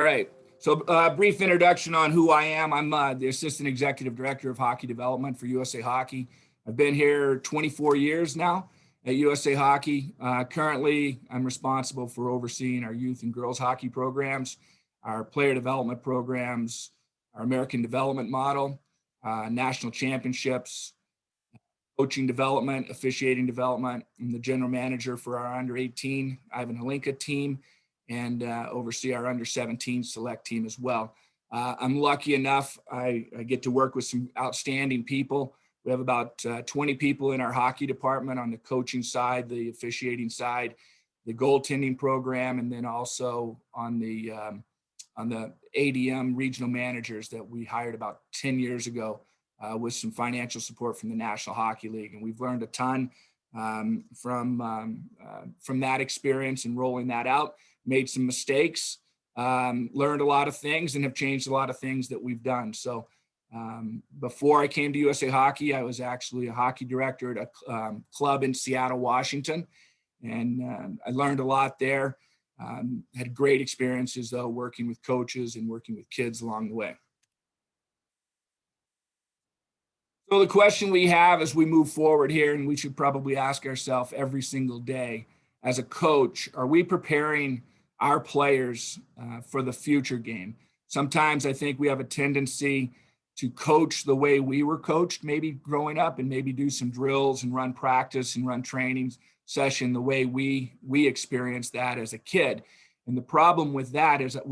All right. So brief introduction on who I am. I'm the Assistant Executive Director of Hockey Development for USA Hockey. I've been here 24 years now at USA Hockey. Currently, I'm responsible for overseeing our youth and girls hockey programs, our player development programs, our American development model, national championships, coaching development, officiating development. I'm the general manager for our under 18 Ivan Hlinka team, and oversee our under 17 select team as well. I'm lucky enough, I get to work with some outstanding people. We have about 20 people in our hockey department on the coaching side, the officiating side, the goaltending program, and then also on the ADM regional managers that we hired about 10 years ago with some financial support from the National Hockey League. And we've learned a ton from that experience and rolling that out. Made some mistakes, learned a lot of things, and have changed a lot of things that we've done. So before I came to USA Hockey, I was actually a hockey director at a club in Seattle, Washington. And I learned a lot there. Had great experiences, though, working with coaches and working with kids along the way. So the question we have as we move forward here, and we should probably ask ourselves every single day, as a coach, are we preparing our players for the future game? Sometimes I think we have a tendency to coach the way we were coached, maybe growing up, and maybe do some drills and run practice and run training session the way we experienced that as a kid. And the problem with that is that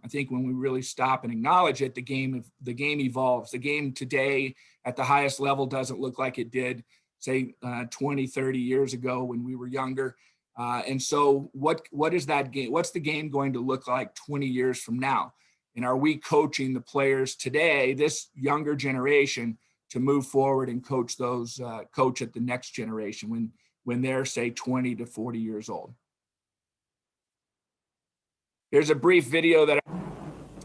I think when we really stop and acknowledge it, the game evolves. The game today at the highest level doesn't look like it did, say, 20, 30 years ago when we were younger. And so what is that game? What's the game going to look like 20 years from now? And are we coaching the players today, this younger generation, to move forward and coach at the next generation when they're, say, 20 to 40 years old? Here's a brief video that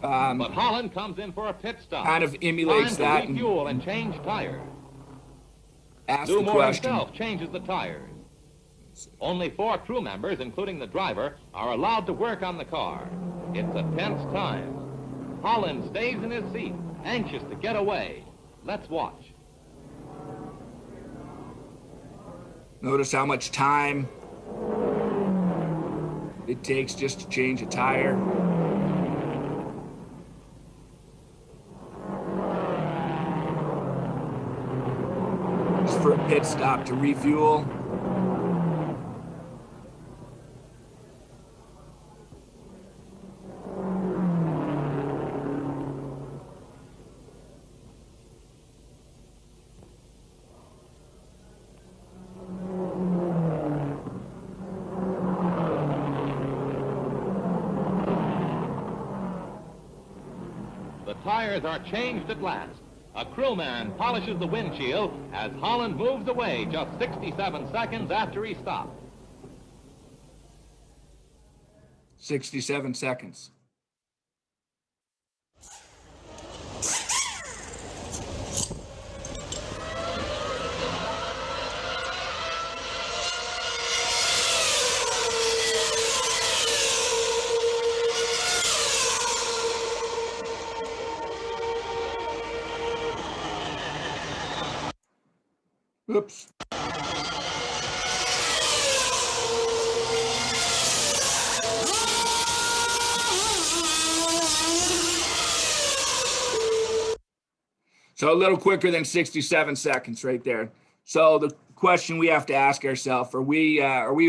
but Holland comes in for a pit stop. Kind of emulates Time that. To refuel and change tires. Ask the Moore question. himself changes the tires. Only 4 crew members, including the driver, are allowed to work on the car. It's a tense time. Holland stays in his seat, anxious to get away. Let's watch. Notice how much time it takes just to change a tire. Just for a pit stop to refuel. The tires are changed at last. A crewman polishes the windshield as Holland moves away just 67 seconds after he stopped. 67 seconds. Oops. So a little quicker than 67 seconds right there. So the question we have to ask ourselves, are we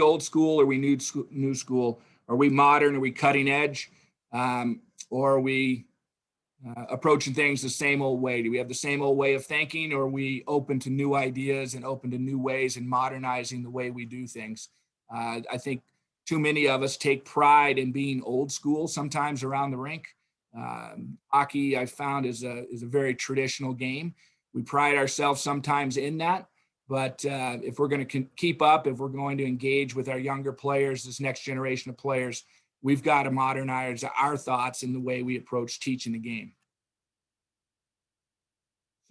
old school? Are we new school? Are we modern? Are we cutting edge? Or are we approaching things the same old way? Do we have the same old way of thinking, or are we open to new ideas and open to new ways and modernizing the way we do things? I think too many of us take pride in being old school sometimes around the rink. Hockey, I found, is a very traditional game. We pride ourselves sometimes in that, but if we're going to keep up, if we're going to engage with our younger players, this next generation of players, we've got to modernize our thoughts in the way we approach teaching the game.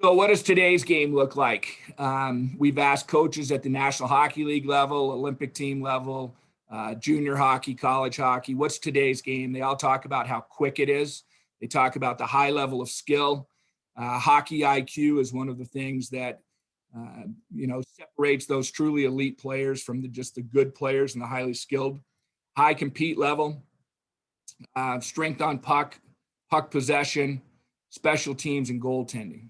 So what does today's game look like? We've asked coaches at the National Hockey League level, Olympic team level, junior hockey, college hockey. What's today's game? They all talk about how quick it is. They talk about the high level of skill. Hockey IQ is one of the things that separates those truly elite players from just the good players and the highly skilled. High compete level, strength on puck possession, special teams, and goaltending.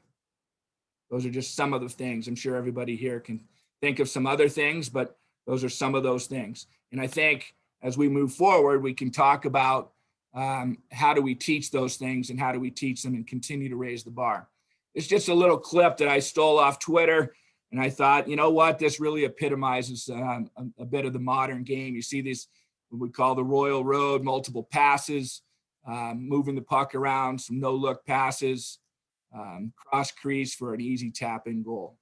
Those are just some of the things. I'm sure everybody here can think of some other things, but those are some of those things. And I think as we move forward, we can talk about how do we teach those things and how do we teach them and continue to raise the bar. It's just a little clip that I stole off Twitter, and I thought, you know what, this really epitomizes a bit of the modern game. You see these, what we call the Royal Road, multiple passes, moving the puck around, some no-look passes, cross crease for an easy tap-in goal.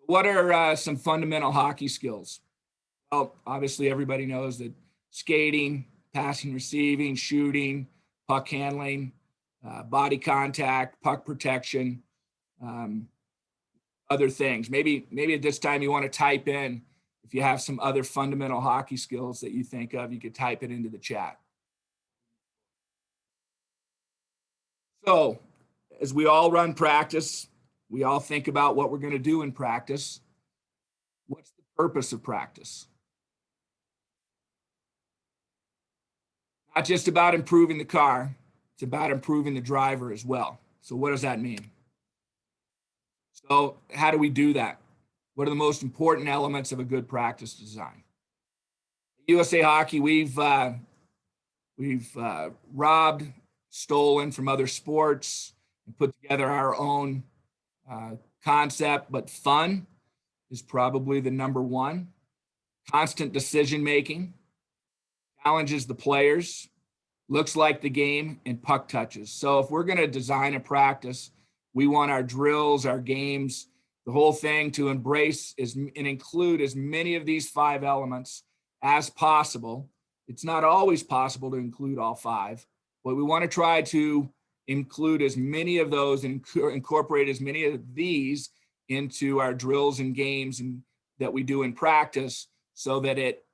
What are some fundamental hockey skills? Well, obviously everybody knows that skating, passing, receiving, shooting, puck handling, body contact, puck protection, other things. Maybe at this time you want to type in, if you have some other fundamental hockey skills that you think of, you could type it into the chat. So as we all run practice, we all think about what we're going to do in practice. What's the purpose of practice? Not just about improving the car, it's about improving the driver as well. So what does that mean? So how do we do that? What are the most important elements of a good practice design? At USA Hockey, we've robbed, stolen from other sports, and put together our own concept, but fun is probably the number one. Constant decision-making, challenges the players, looks like the game, and puck touches. So if we're going to design a practice, we want our drills, our games, the whole thing to embrace and include as many of these 5 elements as possible. It's not always possible to include all 5, but we want to try to include as many of those and incorporate as many of these into our drills and games that we do in practice so that it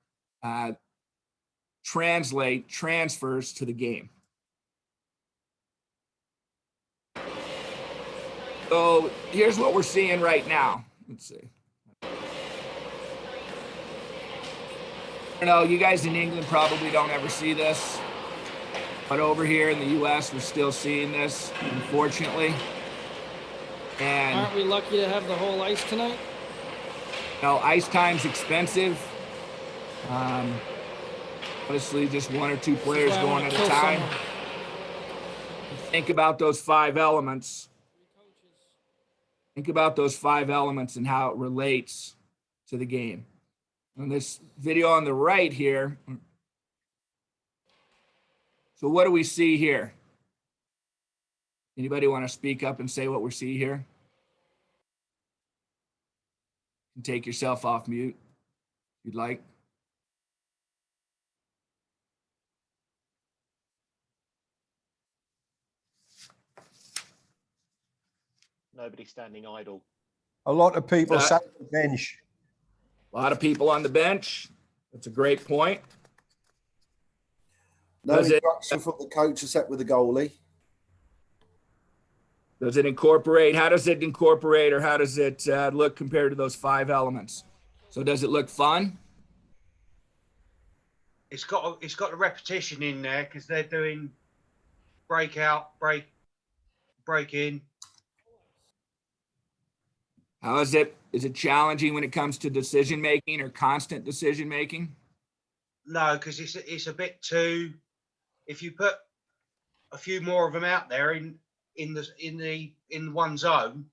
transfers to the game. So here's what we're seeing right now. Let's see. I don't know, you guys in England probably don't ever see this, but over here in the US, we're still seeing this, unfortunately. And aren't we lucky to have the whole ice tonight? Ice time's expensive. Honestly, just 1 or 2 players going at a time. Think about those 5 elements. Think about those 5 elements and how it relates to the game. And this video on the right here. So what do we see here? Anybody want to speak up and say what we see here? And take yourself off mute if you'd like. Nobody standing idle. A lot of people sat on the bench. A lot of people on the bench. That's a great point. No instruction from the coach except with the goalie. Does it incorporate, how does it incorporate, or how does it look compared to those 5 elements? So does it look fun? It's got the repetition in there because they're doing break out, break in. How is it? Is it challenging when it comes to decision making or constant decision making? No, because it's a bit too. If you put a few more of them out there in one zone,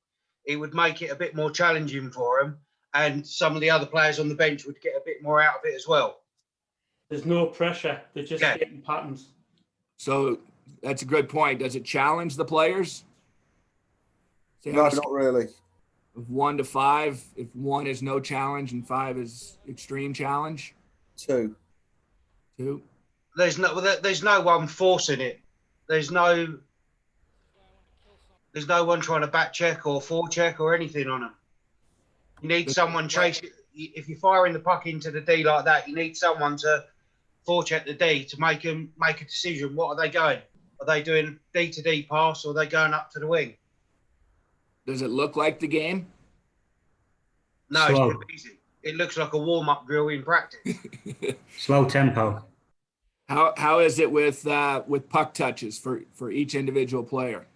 it would make it a bit more challenging for them, and some of the other players on the bench would get a bit more out of it as well. There's no pressure. They're just getting patterns. So that's a good point. Does it challenge the players? No, not really. Of 1 to 5, if 1 is no challenge and 5 is extreme challenge? 2. 2. There's no one forcing it. There's no one trying to back check or forecheck or anything on them. You need someone chasing. if you're firing the puck into the D like that, you need someone to forecheck the D to make a decision. What are they going? Are they doing D to D pass or are they going up to the wing? Does it look like the game? No, Slow. it's too easy. It looks like a warm-up drill in practice. Slow tempo. How is it with puck touches for each individual player?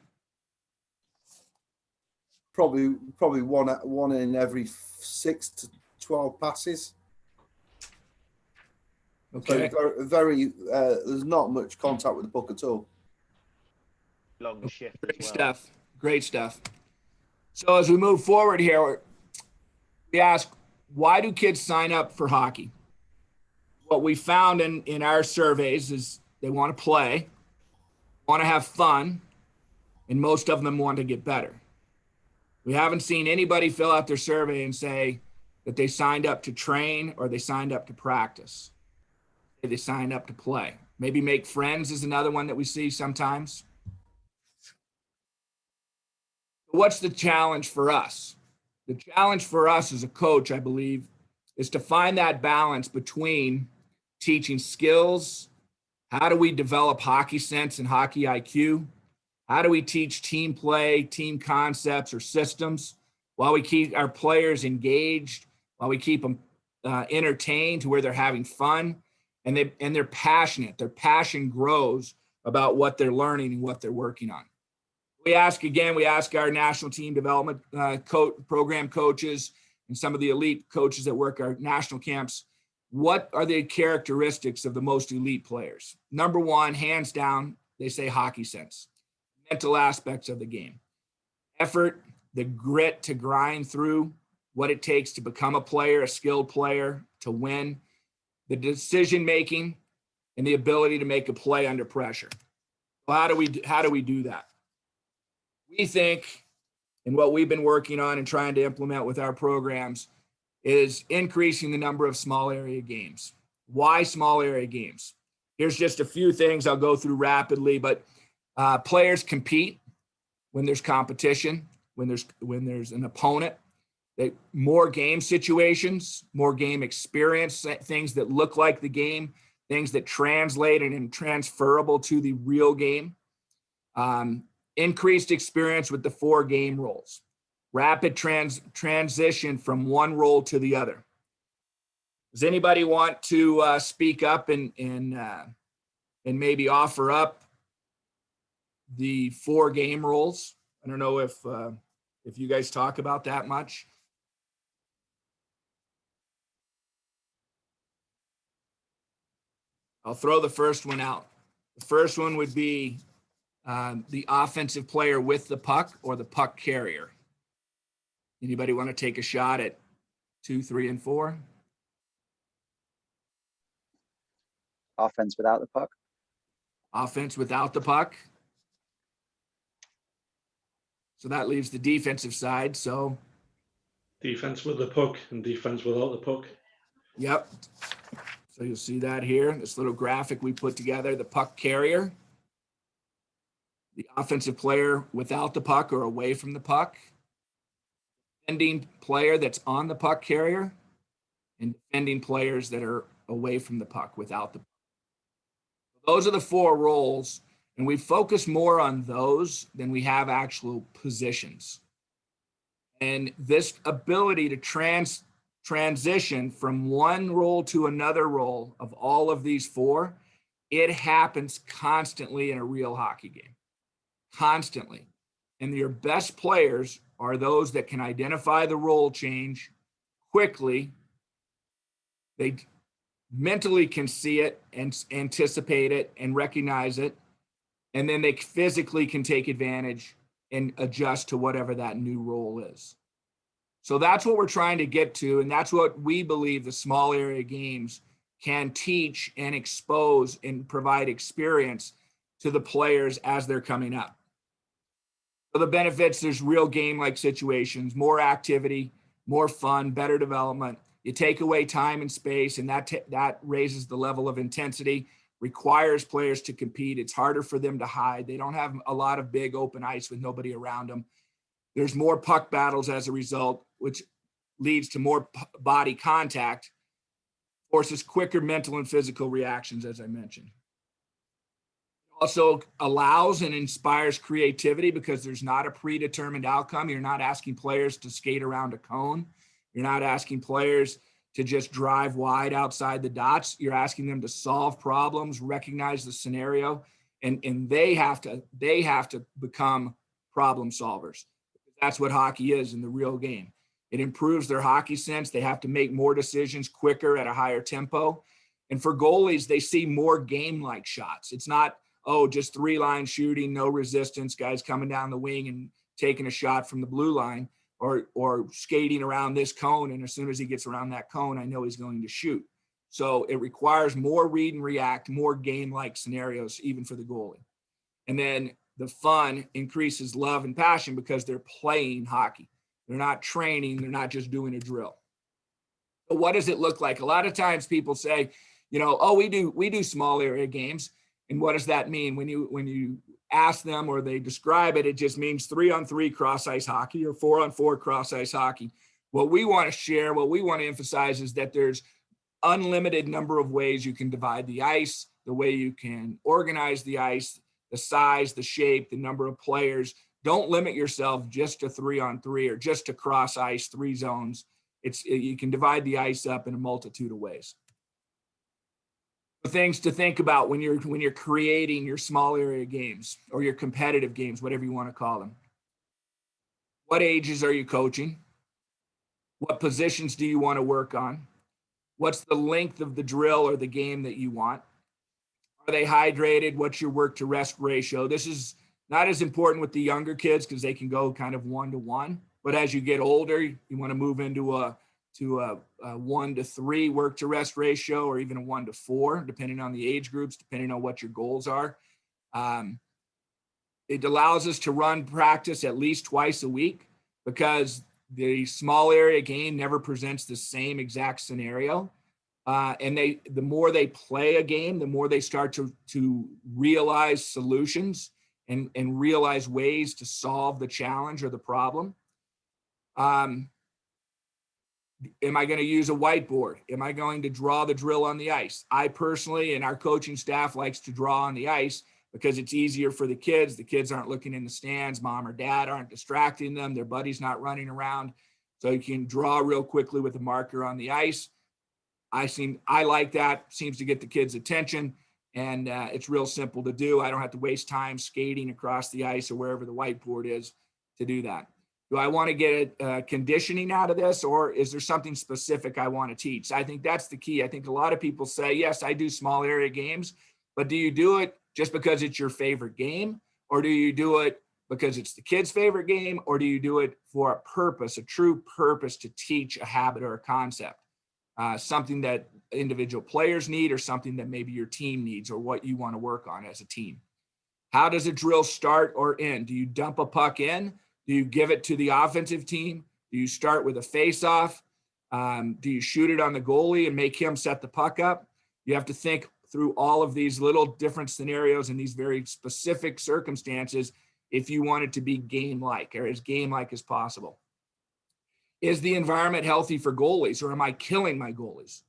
Probably one in every 6 to 12 passes. Okay. So very there's not much contact with the puck at all. Long shift as Great well. stuff. Great stuff. So as we move forward here, we ask, why do kids sign up for hockey? What we found in our surveys is they want to play, want to have fun, and most of them want to get better. We haven't seen anybody fill out their survey and say that they signed up to train or they signed up to practice. They signed up to play. Maybe make friends is another one that we see sometimes. What's the challenge for us? The challenge for us as a coach, I believe, is to find that balance between teaching skills. How do we develop hockey sense and hockey IQ? How do we teach team play, team concepts or systems while we keep our players engaged, while we keep them entertained to where they're having fun and they're passionate. Their passion grows about what they're learning and what they're working on. We ask our national team development program coaches and some of the elite coaches that work our national camps, what are the characteristics of the most elite players? Number one, hands down, they say hockey sense, mental aspects of the game, effort, the grit to grind through what it takes to become a player, a skilled player, to win, the decision-making, and the ability to make a play under pressure. Well, how do we do that? We think, and what we've been working on and trying to implement with our programs, is increasing the number of small area games. Why small area games? Here's just a few things I'll go through rapidly, but players compete when there's competition, when there's an opponent. More game situations, more game experience, things that look like the game, things that translate and transferable to the real game. Increased experience with the 4 game roles, rapid transition from one role to the other. Does anybody want to speak up and maybe offer up the 4 game roles? I don't know if you guys talk about that much. I'll throw the first one out. The first one would be the offensive player with the puck or the puck carrier. Anybody want to take a shot at 2, 3, and 4? Offense without the puck. Offense without the puck. So that leaves the defensive side. So Defense with the puck and defense without the puck. yep. So you'll see that here, this little graphic we put together, the puck carrier, the offensive player without the puck or away from the puck, defending player that's on the puck carrier, and defending players that are away from the puck without the puck. Those are the 4 roles, and we focus more on those than we have actual positions. And this ability to transition from one role to another role of all of these 4, it happens constantly in a real hockey game. Constantly. And your best players are those that can identify the role change quickly. They mentally can see it and anticipate it and recognize it. And then they physically can take advantage and adjust to whatever that new role is. So that's what we're trying to get to. And that's what we believe the small area games can teach and expose and provide experience to the players as they're coming up. So the benefits, there's real game-like situations, more activity, more fun, better development. You take away time and space, and that raises the level of intensity, requires players to compete. It's harder for them to hide. They don't have a lot of big open ice with nobody around them. There's more puck battles as a result, which leads to more body contact, forces quicker mental and physical reactions, as I mentioned. Also allows and inspires creativity because there's not a predetermined outcome. You're not asking players to skate around a cone. You're not asking players to just drive wide outside the dots. You're asking them to solve problems, recognize the scenario, and they have to become problem solvers. That's what hockey is in the real game. It improves their hockey sense. They have to make more decisions quicker at a higher tempo. And for goalies, they see more game-like shots. It's not, oh, just three-line shooting, no resistance, guys coming down the wing and taking a shot from the blue line, or skating around this cone, and as soon as he gets around that cone, I know he's going to shoot. So it requires more read and react, more game-like scenarios, even for the goalie. And then the fun increases love and passion because they're playing hockey. They're not training, they're not just doing a drill. So what does it look like? A lot of times people say, you know, oh, we do small area games. And what does that mean? When you ask them or they describe it, it just means 3-on-3 cross ice hockey or 4-on-4 cross ice hockey. What we want to share, what we want to emphasize is that there's unlimited number of ways you can divide the ice, the way you can organize the ice, the size, the shape, the number of players. Don't limit yourself just to 3-on-3 or just to cross ice 3 zones. You can divide the ice up in a multitude of ways. Things to think about when you're creating your small area games or your competitive games, whatever you want to call them. What ages are you coaching? What positions do you want to work on? What's the length of the drill or the game that you want? Are they hydrated? What's your work to rest ratio? This is not as important with the younger kids because they can go kind of 1-to-1. But as you get older, you want to move into a 1-to-3 work to rest ratio, or even a 1-to-4, depending on the age groups, depending on what your goals are. It allows us to run practice at least twice a week because the small area game never presents the same exact scenario. And the more they play a game, the more they start to realize solutions and realize ways to solve the challenge or the problem. Am I going to use a whiteboard? Am I going to draw the drill on the ice? I personally, and our coaching staff likes to draw on the ice because it's easier for the kids. The kids aren't looking in the stands. Mom or dad aren't distracting them. Their buddy's not running around. So you can draw real quickly with a marker on the ice. I like that. Seems to get the kids' attention, and it's real simple to do. I don't have to waste time skating across the ice or wherever the whiteboard is to do that. Do I want to get conditioning out of this, or is there something specific I want to teach? I think that's the key. I think a lot of people say, yes, I do small area games, but do you do it just because it's your favorite game? Or do you do it because it's the kid's favorite game? Or do you do it for a purpose, a true purpose to teach a habit or a concept? Something that individual players need, or something that maybe your team needs, or what you want to work on as a team. How does a drill start or end? Do you dump a puck in? Do you give it to the offensive team? Do you start with a face-off? Do you shoot it on the goalie and make him set the puck up? You have to think through all of these little different scenarios and these very specific circumstances if you want it to be game-like, or as game-like as possible. Is the environment healthy for goalies, or am I killing my goalies?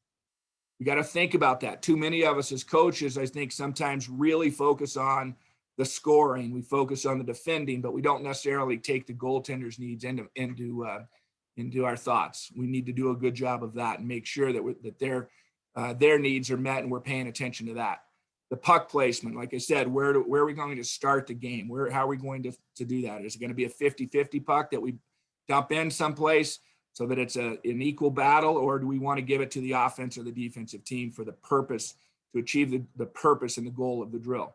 You got to think about that. Too many of us as coaches, I think, sometimes really focus on the scoring. We focus on the defending, but we don't necessarily take the goaltender's needs into our thoughts. We need to do a good job of that and make sure that their needs are met, and we're paying attention to that. The puck placement, like I said, where are we going to start the game? How are we going to do that? Is it going to be a 50-50 puck that we dump in someplace so that it's an equal battle, or do we want to give it to the offense or the defensive team for the purpose to achieve the purpose and the goal of the drill?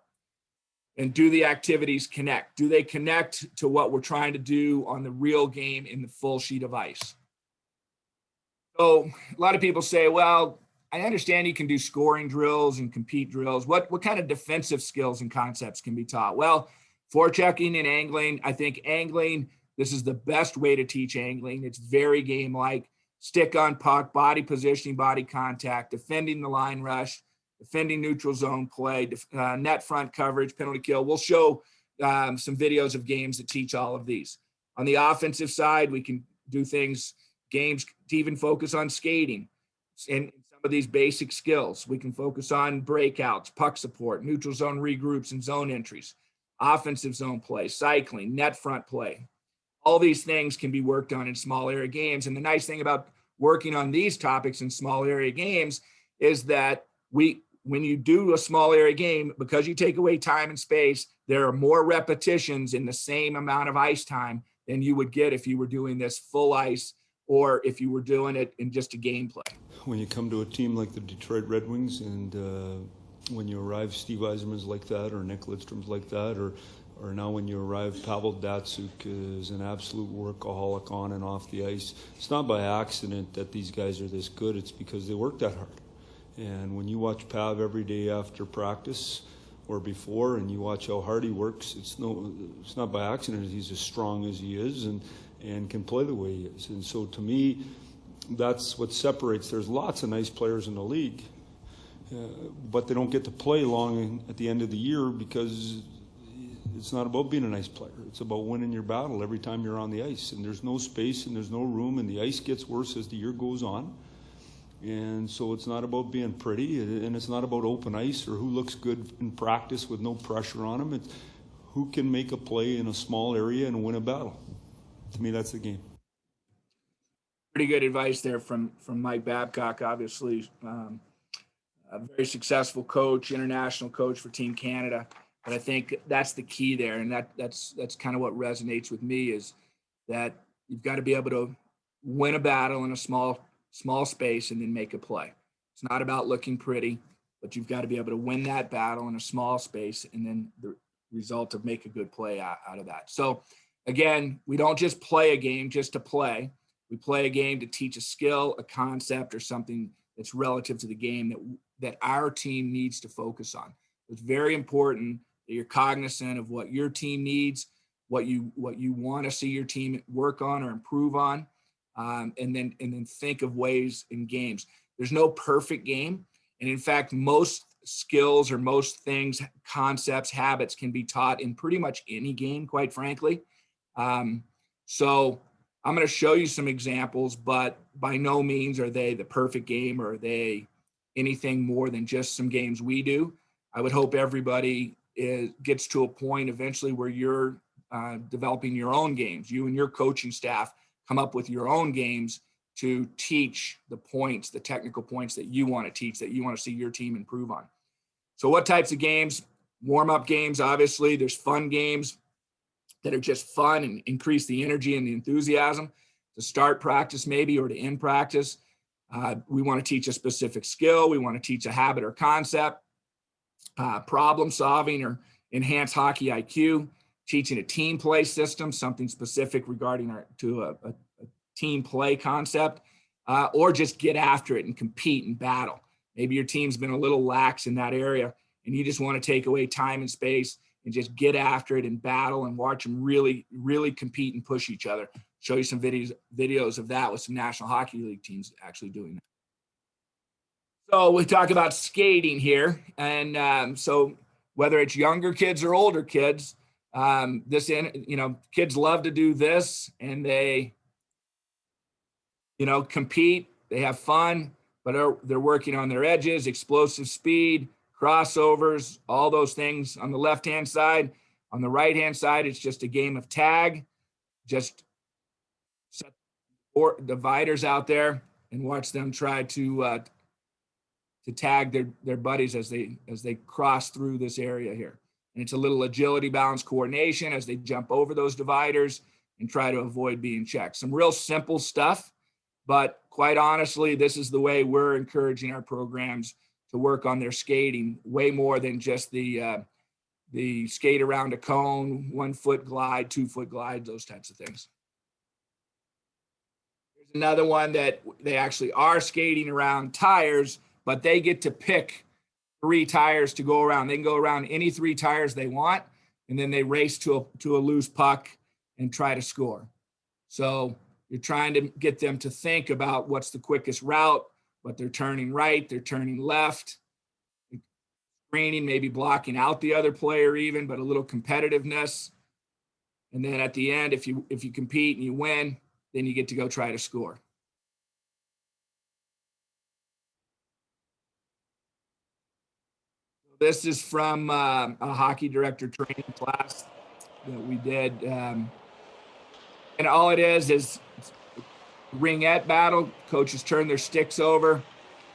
And do the activities connect? Do they connect to what we're trying to do on the real game in the full sheet of ice? So a lot of people say, well, I understand you can do scoring drills and compete drills. What kind of defensive skills and concepts can be taught? Well, forechecking and angling. I think angling, this is the best way to teach angling. It's very game-like. Stick on puck, body positioning, body contact, defending the line rush, defending neutral zone play, net front coverage, penalty kill. We'll show some videos of games that teach all of these. On the offensive side, we can do things games to even focus on skating and some of these basic skills. We can focus on breakouts, puck support, neutral zone regroups and zone entries, offensive zone play, cycling, net front play. All these things can be worked on in small area games. And the nice thing about working on these topics in small area games is that when you do a small area game, because you take away time and space, there are more repetitions in the same amount of ice time than you would get if you were doing this full ice or if you were doing it in just a gameplay. When you come to a team like the Detroit Red Wings and when you arrive, Steve Yzerman's like that, or Nick Lidstrom's like that, or now when you arrive, Pavel Datsyuk is an absolute workaholic on and off the ice. It's not by accident that these guys are this good. It's because they work that hard. And when you watch Pav every day after practice or before, and you watch how hard he works, it's not by accident he's as strong as he is and can play the way he is. And so to me, that's what separates. There's lots of nice players in the league, but they don't get to play long at the end of the year because it's not about being a nice player. It's about winning your battle every time you're on the ice. And there's no space and there's no room, and the ice gets worse as the year goes on. And so it's not about being pretty, and it's not about open ice or who looks good in practice with no pressure on them. It's who can make a play in a small area and win a battle. To me, that's the game. Pretty good advice there from Mike Babcock, obviously a very successful coach, international coach for Team Canada. But I think that's the key there, and that's kind of what resonates with me is that you've got to be able to win a battle in a small space and then make a play. It's not about looking pretty, but you've got to be able to win that battle in a small space and then the result of make a good play out of that. So again, we don't just play a game just to play. We play a game to teach a skill, a concept, or something that's relative to the game that our team needs to focus on. It's very important that you're cognizant of what your team needs, what you want to see your team work on or improve on, and then think of ways in games. There's no perfect game, and in fact, most skills or most things, concepts, habits can be taught in pretty much any game, quite frankly. So I'm going to show you some examples, but by no means are they the perfect game or are they anything more than just some games we do. I would hope everybody gets to a point eventually where you're developing your own games. You and your coaching staff come up with your own games to teach the points, the technical points that you want to teach, that you want to see your team improve on. So what types of games? Warm-up games, obviously. There's fun games that are just fun and increase the energy and the enthusiasm to start practice maybe or to end practice. We want to teach a specific skill. We want to teach a habit or concept, problem solving or enhance hockey IQ, teaching a team play system, something specific regarding a team play concept, or just get after it and compete and battle. Maybe your team's been a little lax in that area and you just want to take away time and space and just get after it and battle and watch them really, really compete and push each other. Show you some videos of that with some National Hockey League teams actually doing that. So we talk about skating here. And so whether it's younger kids or older kids, kids love to do this and they, compete, they have fun, but they're working on their edges, explosive speed, crossovers, all those things on the left-hand side. On the right-hand side, it's just a game of tag. Just set dividers out there and watch them try to tag their buddies as they cross through this area here. And it's a little agility, balance, coordination as they jump over those dividers and try to avoid being checked. Some real simple stuff, but quite honestly, this is the way we're encouraging our programs to work on their skating way more than just the skate around a cone, 1 foot glide, 2 foot glide, those types of things. There's another one that they actually are skating around tires, but they get to pick 3 tires to go around. They can go around any 3 tires they want, and then they race to a loose puck and try to score. So you're trying to get them to think about what's the quickest route, but they're turning right, they're turning left, screening, maybe blocking out the other player even, but a little competitiveness. And then at the end, if you compete and you win, then you get to go try to score. This is from a hockey director training class that we did. And all it is ringette battle. Coaches turn their sticks over.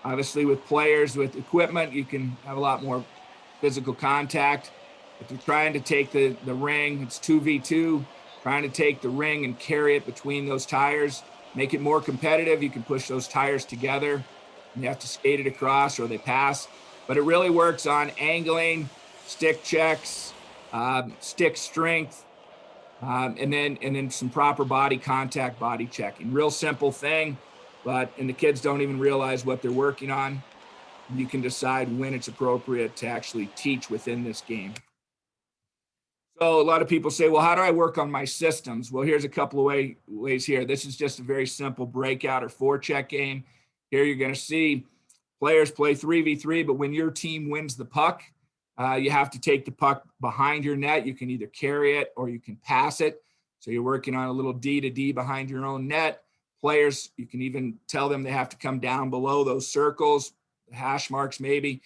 Obviously, with players, with equipment, you can have a lot more physical contact. If they're trying to take the ring, it's 2v2, trying to take the ring and carry it between those tires, make it more competitive. You can push those tires together, and you have to skate it across or they pass. But it really works on angling, stick checks, stick strength, and then some proper body contact, body checking. Real simple thing, and the kids don't even realize what they're working on. You can decide when it's appropriate to actually teach within this game. So a lot of people say, well, how do I work on my systems? Well, here's a couple of ways here. This is just a very simple breakout or forecheck game. Here you're going to see players play 3v3, but when your team wins the puck, you have to take the puck behind your net. You can either carry it or you can pass it. So you're working on a little D to D behind your own net. Players, you can even tell them they have to come down below those circles, hash marks maybe,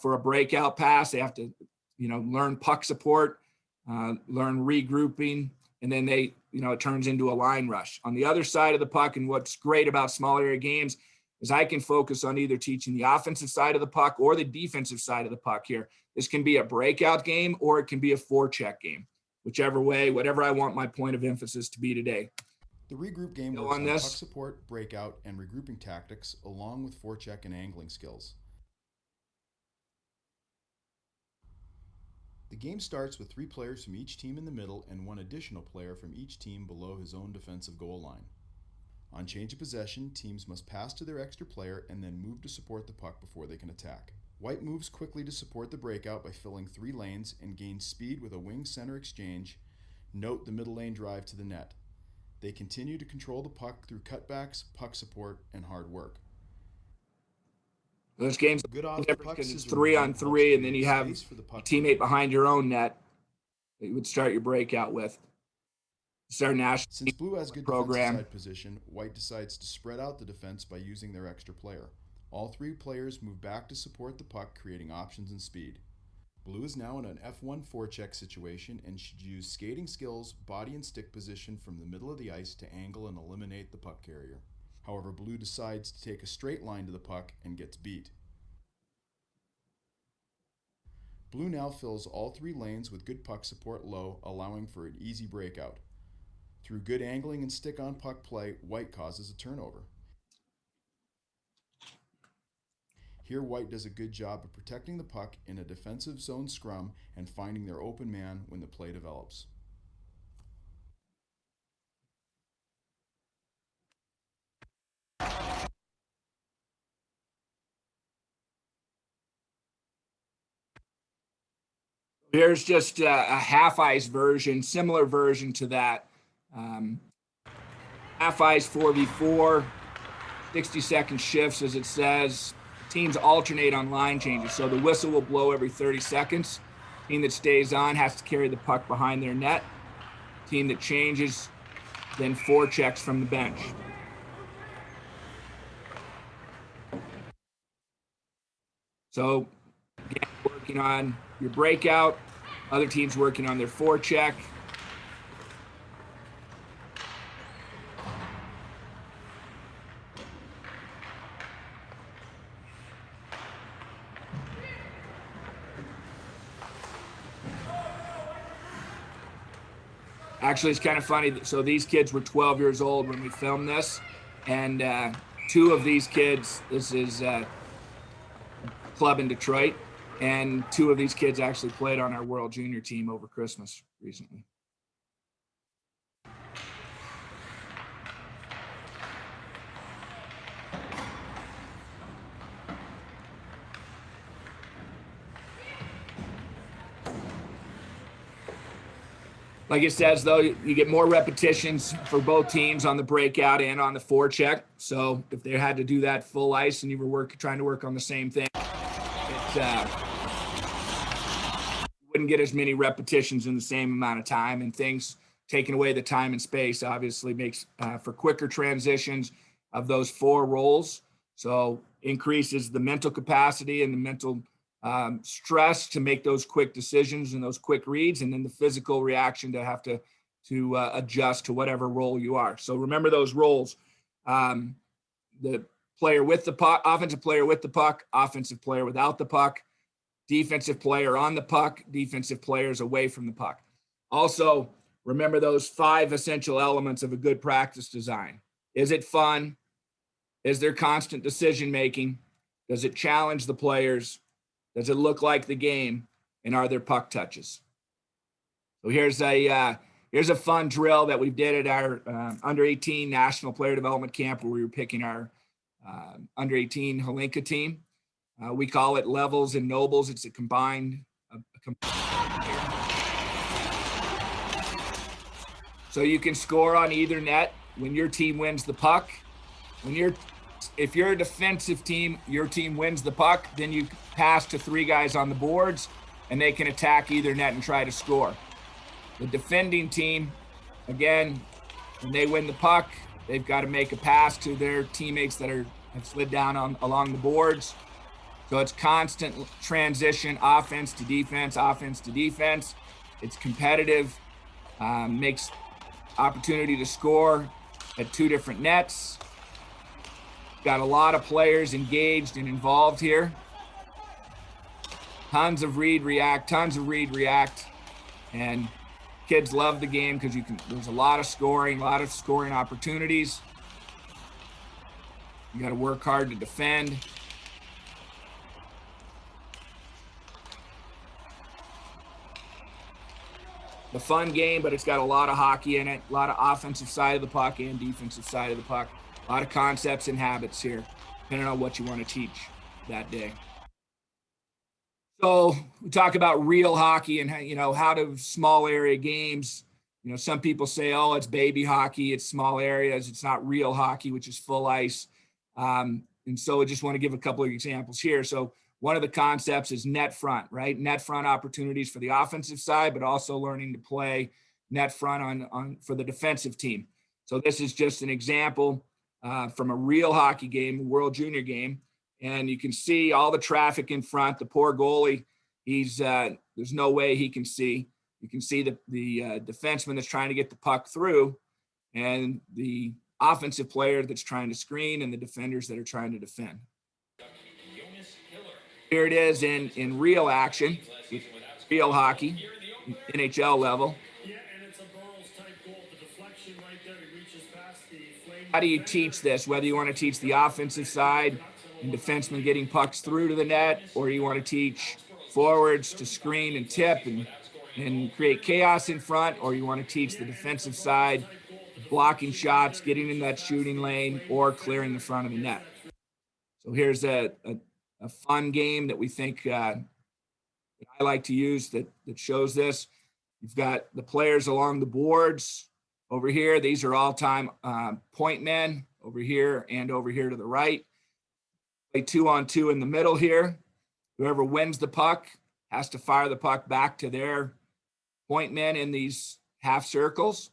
for a breakout pass. They have to, learn puck support, learn regrouping, and then it turns into a line rush. On the other side of the puck, and what's great about small area games is I can focus on either teaching the offensive side of the puck or the defensive side of the puck here. This can be a breakout game or it can be a forecheck game, whichever way, whatever I want my point of emphasis to be today. The regroup game works on puck support, breakout, and regrouping tactics, along with forecheck and angling skills. The game starts with 3 players from each team in the middle and 1 additional player from each team below his own defensive goal line. On change of possession, teams must pass to their extra player and then move to support the puck before they can attack. White moves quickly to support the breakout by filling 3 lanes and gains speed with a wing center exchange. Note the middle lane drive to the net. They continue to control the puck through cutbacks, puck support, and hard work. Those games Good off because it's 3-on-3, and then you have a teammate behind your own net that you would start your breakout with. Start national. Since Blue has good program defensive side position, White decides to spread out the defense by using their extra player. All 3 players move back to support the puck, creating options and speed. Blue is now in an F1 forecheck situation and should use skating skills, body and stick position from the middle of the ice to angle and eliminate the puck carrier. However, Blue decides to take a straight line to the puck and gets beat. Blue now fills all 3 lanes with good puck support low, allowing for an easy breakout. Through good angling and stick on puck play, White causes a turnover. Here, White does a good job of protecting the puck in a defensive zone scrum and finding their open man when the play develops. Here's just a half-ice version, similar version to that. Half-ice 4v4, 60-second shifts, as it says. Teams alternate on line changes, so the whistle will blow every 30 seconds. Team that stays on has to carry the puck behind their net. Team that changes then forechecks from the bench. So, again, working on your breakout, other teams working on their forecheck. Actually, it's kind of funny. So these kids were 12 years old when we filmed this, and 2 of these kids, this is a club in Detroit, and 2 of these kids actually played on our World Junior team over Christmas recently. Like it says, though, you get more repetitions for both teams on the breakout and on the forecheck. So if they had to do that full ice and you were trying to work on the same thing, you wouldn't get as many repetitions in the same amount of time, and things taking away the time and space obviously makes for quicker transitions of those 4 roles. So increases the mental capacity and the mental stress to make those quick decisions and those quick reads, and then the physical reaction to have to adjust to whatever role you are. So remember those roles. The player with the puck, offensive player with the puck, offensive player without the puck, defensive player on the puck, defensive players away from the puck. Also, remember those 5 essential elements of a good practice design. Is it fun? Is there constant decision making? Does it challenge the players? Does it look like the game? And are there puck touches? So here's a fun drill that we did at our under 18 national player development camp, where we were picking our under 18 Hlinka team. We call it levels and nobles. It's a combined. So you can score on either net when your team wins the puck. If you're a defensive team, your team wins the puck, then you pass to 3 guys on the boards, and they can attack either net and try to score. The defending team, again, when they win the puck, they've got to make a pass to their teammates that have slid down along the boards. So it's constant transition, offense to defense, offense to defense. It's competitive, makes opportunity to score at 2 different nets. Got a lot of players engaged and involved here. Tons of read, react, and kids love the game because there's a lot of scoring opportunities. You got to work hard to defend. A fun game, but it's got a lot of hockey in it, a lot of offensive side of the puck and defensive side of the puck. A lot of concepts and habits here, depending on what you want to teach that day. So we talk about real hockey and how do small area games, some people say, oh, it's baby hockey, it's small areas, it's not real hockey, which is full ice. And so I just want to give a couple of examples here. So one of the concepts is net front, right? Net front opportunities for the offensive side, but also learning to play net front for the defensive team. So this is just an example from a real hockey game, a World Junior game. And you can see all the traffic in front. The poor goalie, there's no way he can see. You can see the defenseman that's trying to get the puck through, and the offensive player that's trying to screen, and the defenders that are trying to defend. Here it is in real action, real hockey, NHL level. How do you teach this? Whether you want to teach the offensive side and defensemen getting pucks through to the net, or you want to teach forwards to screen and tip and create chaos in front, or you want to teach the defensive side blocking shots, getting in that shooting lane, or clearing the front of the net. So here's a fun game that we think that I like to use that shows this. You've got the players along the boards over here. These are all-time point men over here and over here to the right. Play 2-on-2 in the middle here. Whoever wins the puck has to fire the puck back to their point men in these half circles.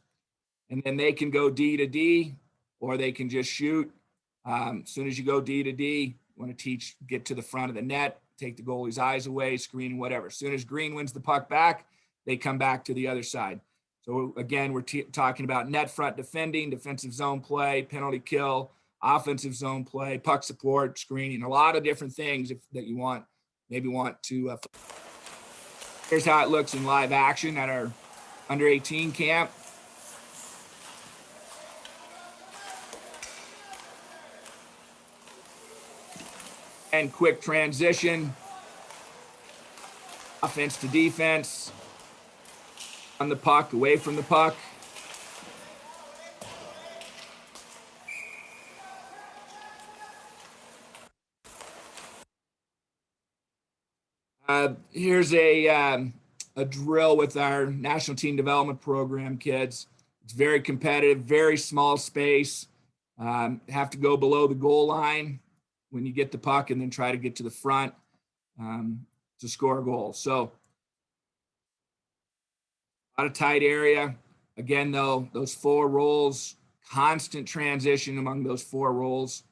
And then they can go D to D, or they can just shoot. As soon as you go D to D, you want to get to the front of the net, take the goalie's eyes away, screen, whatever. As soon as green wins the puck back, they come back to the other side. So again, we're talking about net front defending, defensive zone play, penalty kill, offensive zone play, puck support, screening, a lot of different things that you want to. Here's how it looks in live action at our under 18 camp. And quick transition, offense to defense, on the puck, away from the puck. Here's a drill with our national team development program kids. It's very competitive, very small space. Have to go below the goal line when you get the puck, and then try to get to the front to score a goal. So a lot of tight area. Again, though, those 4 roles, constant transition among those 4 roles.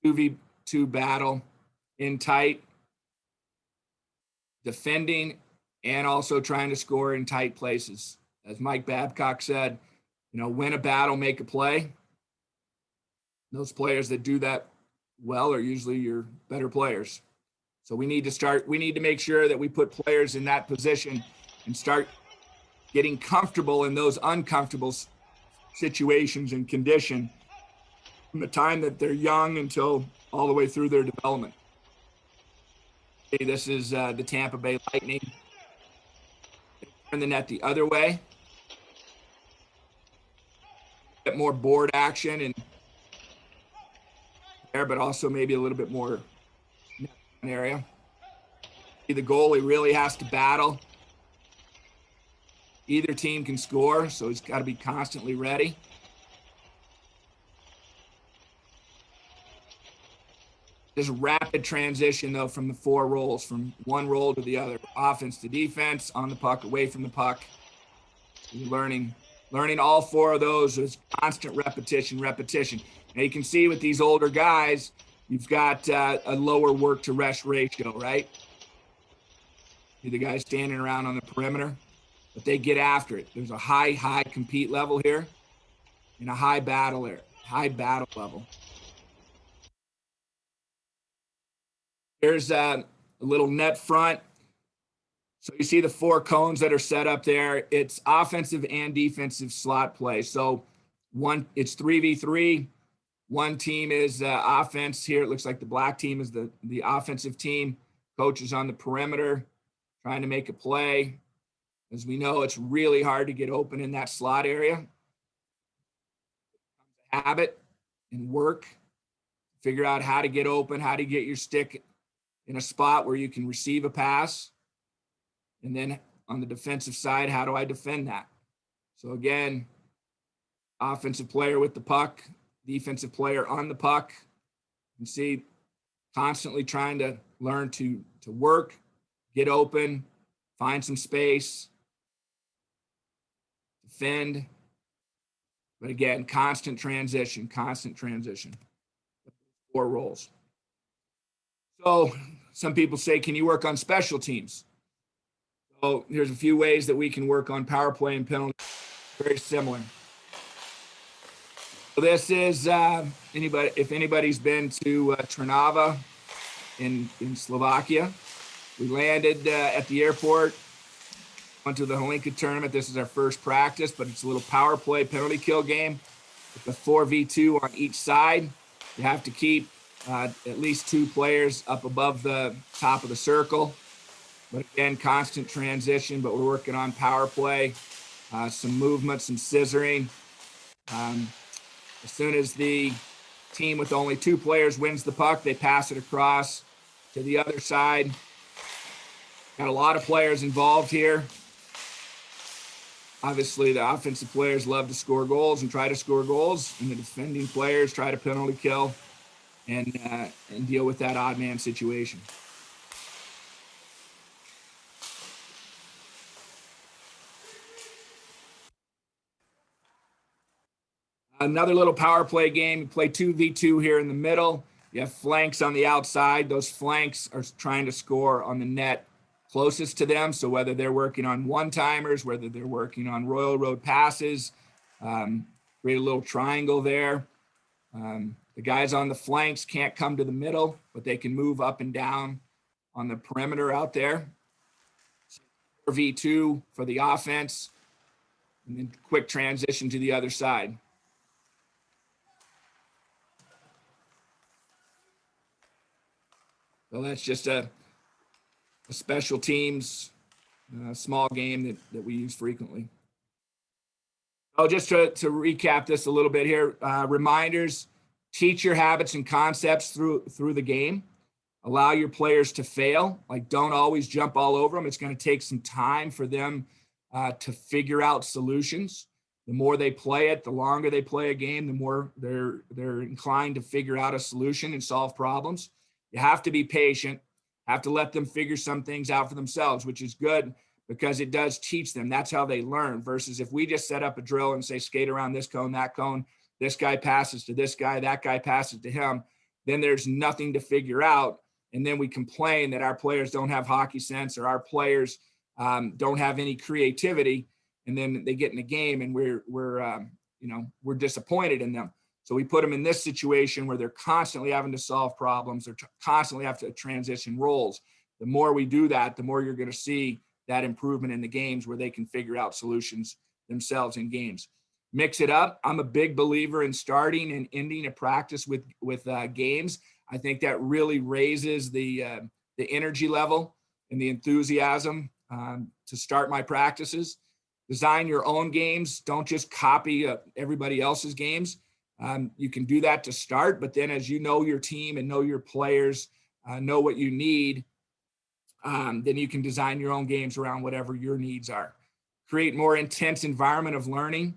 2v2 battle in tight. defending, and also trying to score in tight places. As Mike Babcock said, win a battle, make a play. Those players that do that well are usually your better players. So we need to make sure that we put players in that position and start getting comfortable in those uncomfortable situations and condition from the time that they're young until all the way through their development. Okay, this is the Tampa Bay Lightning. Turn the net the other way. Get more board action and there, but also maybe a little bit more area. The goalie really has to battle. Either team can score, so he's got to be constantly ready. There's a rapid transition, though, from the 4 roles, from one role to the other. Offense to defense, on the puck, away from the puck. Learning all 4 of those is constant repetition. Now you can see with these older guys, you've got a lower work to rest ratio, right? The guys standing around on the perimeter, but they get after it. There's a high compete level here and a high battle level. Here's a little net front. So you see the 4 cones that are set up there. It's offensive and defensive slot play. So it's 3v3. One team is offense here. It looks like the black team is the offensive team. Coach is on the perimeter trying to make a play. As we know, it's really hard to get open in that slot area. Habit and work. Figure out how to get open, how to get your stick in a spot where you can receive a pass. And then on the defensive side, how do I defend that? So again, offensive player with the puck, defensive player on the puck. You see, constantly trying to learn to work, get open, find some space, defend. But again, constant transition. 4 roles. So some people say, can you work on special teams? So here's a few ways that we can work on power play and penalty. Very similar. So this is if anybody's been to Trnava in Slovakia. We landed at the airport, went to the Hlinka tournament. This is our first practice, but it's a little power play penalty kill game with a 4v2 on each side. You have to keep at least 2 players up above the top of the circle. But again, constant transition, but we're working on power play, some movement, some scissoring. As soon as the team with only 2 players wins the puck, they pass it across to the other side. Got a lot of players involved here. Obviously, the offensive players love to score goals and try to score goals, and the defending players try to penalty kill and deal with that odd man situation. Another little power play game. You play 2v2 here in the middle. You have flanks on the outside. Those flanks are trying to score on the net closest to them. So whether they're working on one-timers, whether they're working on Royal Road passes, create a little triangle there. The guys on the flanks can't come to the middle, but they can move up and down on the perimeter out there. 4v2 for the offense, and then quick transition to the other side. So that's just a special teams small game that we use frequently. Oh, just to recap this a little bit here, reminders: teach your habits and concepts through the game. Allow your players to fail. Like, don't always jump all over them. It's going to take some time for them to figure out solutions. The more they play it, the longer they play a game, the more they're inclined to figure out a solution and solve problems. You have to be patient, have to let them figure some things out for themselves, which is good because it does teach them. That's how they learn, versus if we just set up a drill and say, skate around this cone, this guy passes to this guy, that guy passes to him, then there's nothing to figure out. and then we complain that our players don't have hockey sense or our players don't have any creativity, and then they get in the game and we're disappointed in them. So we put them in this situation where they're constantly having to solve problems. They're constantly have to transition roles. The more we do that, the more you're going to see that improvement in the games where they can figure out solutions themselves in games. Mix it up. I'm a big believer in starting and ending a practice with games. I think that really raises the energy level and the enthusiasm to start my practices. Design your own games. Don't just copy everybody else's games. You can do that to start, but then as you know your team and know your players, know what you need, then you can design your own games around whatever your needs are. Create more intense environment of learning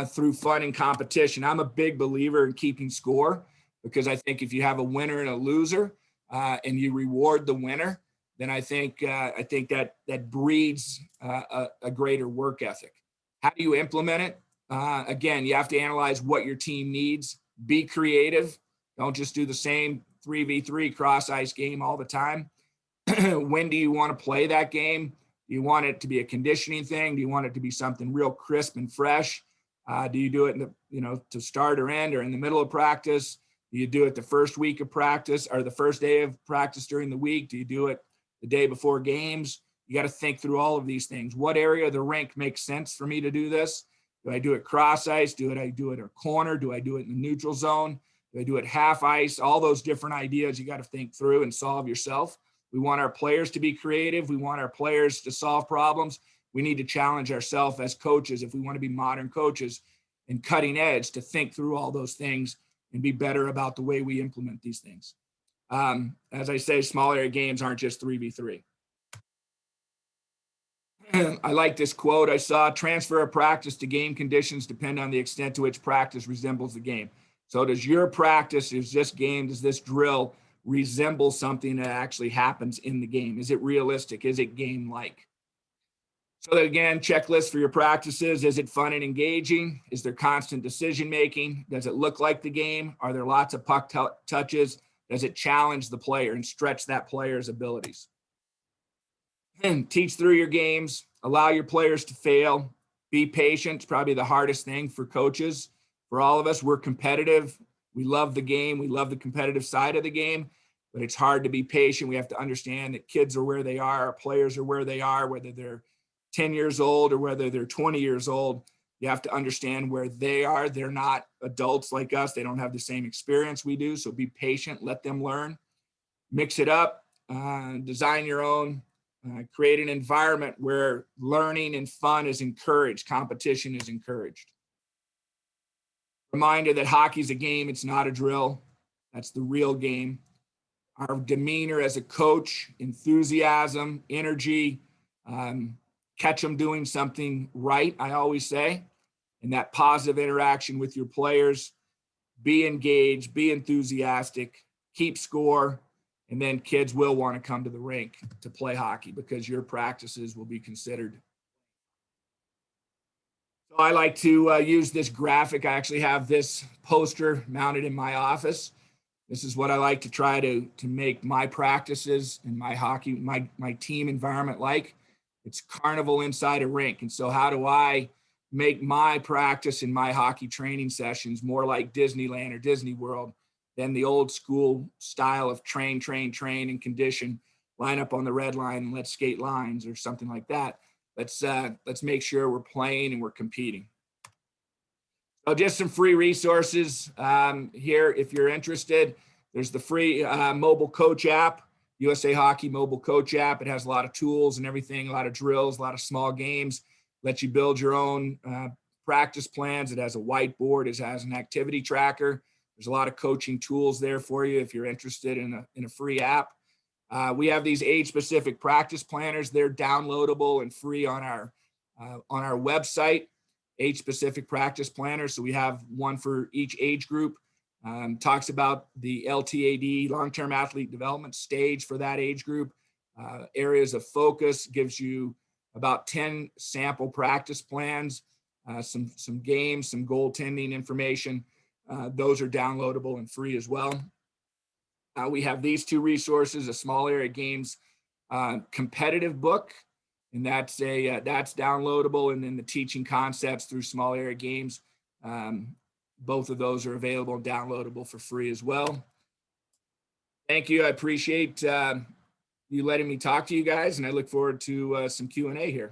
through fun and competition. I'm a big believer in keeping score, because I think if you have a winner and a loser and you reward the winner, then I think that breeds a greater work ethic. How do you implement it? Again, you have to analyze what your team needs. Be creative. Don't just do the same 3v3 cross ice game all the time. When do you want to play that game? Do you want it to be a conditioning thing? Do you want it to be something real crisp and fresh? Do you do it to start or end or in the middle of practice? Do you do it the first week of practice or the first day of practice during the week? Do you do it the day before games? You got to think through all of these things. What area of the rink makes sense for me to do this? Do I do it cross ice? Do I do it a corner? Do I do it in the neutral zone? Do I do it half ice? All those different ideas you got to think through and solve yourself. We want our players to be creative. We want our players to solve problems. We need to challenge ourselves as coaches if we want to be modern coaches and cutting edge to think through all those things and be better about the way we implement these things. As I say, small area games aren't just 3v3. I like this quote I saw: transfer of practice to game conditions depend on the extent to which practice resembles the game. So does your practice, is this game, does this drill resemble something that actually happens in the game? Is it realistic? Is it game-like? So that, again, checklist for your practices. Is it fun and engaging? Is there constant decision-making? Does it look like the game? Are there lots of puck touches? Does it challenge the player and stretch that player's abilities? And teach through your games. Allow your players to fail. Be patient. It's probably the hardest thing for coaches. For all of us, we're competitive. We love the game. We love the competitive side of the game, but it's hard to be patient. We have to understand that kids are where they are. Our players are where they are, whether they're 10 years old or whether they're 20 years old. You have to understand where they are. They're not adults like us. They don't have the same experience we do. So be patient, let them learn, mix it up, design your own, create an environment where learning and fun is encouraged, competition is encouraged. Reminder that hockey is a game, it's not a drill. That's the real game. Our demeanor as a coach, enthusiasm, energy, catch them doing something right, I always say, and that positive interaction with your players. Be engaged, be enthusiastic, keep score, and then kids will want to come to the rink to play hockey because your practices will be considered. So I like to use this graphic. I actually have this poster mounted in my office. This is what I like to try to make my practices and my hockey, my team environment like. It's carnival inside a rink. And so how do I make my practice and my hockey training sessions more like Disneyland or Disney World than the old school style of train, and condition, line up on the red line and let's skate lines or something like that. Let's make sure we're playing and we're competing. So just some free resources here. If you're interested, there's the free mobile coach app, USA Hockey mobile coach app. It has a lot of tools and everything, a lot of drills, a lot of small games, lets you build your own practice plans. It has a whiteboard. It has an activity tracker. There's a lot of coaching tools there for you if you're interested in a free app. We have these age-specific practice planners. They're downloadable and free on our website, age-specific practice planners. So we have one for each age group. Talks about the LTAD, long-term athlete development stage for that age group. Areas of focus, gives you about 10 sample practice plans, some games, some goaltending information. Those are downloadable and free as well. We have these two resources: a Small Area Games competitive book, and that's downloadable, and then the Teaching Concepts through Small Area Games. Both of those are available and downloadable for free as well. Thank you. I appreciate you letting me talk to you guys, and I look forward to some Q&A here.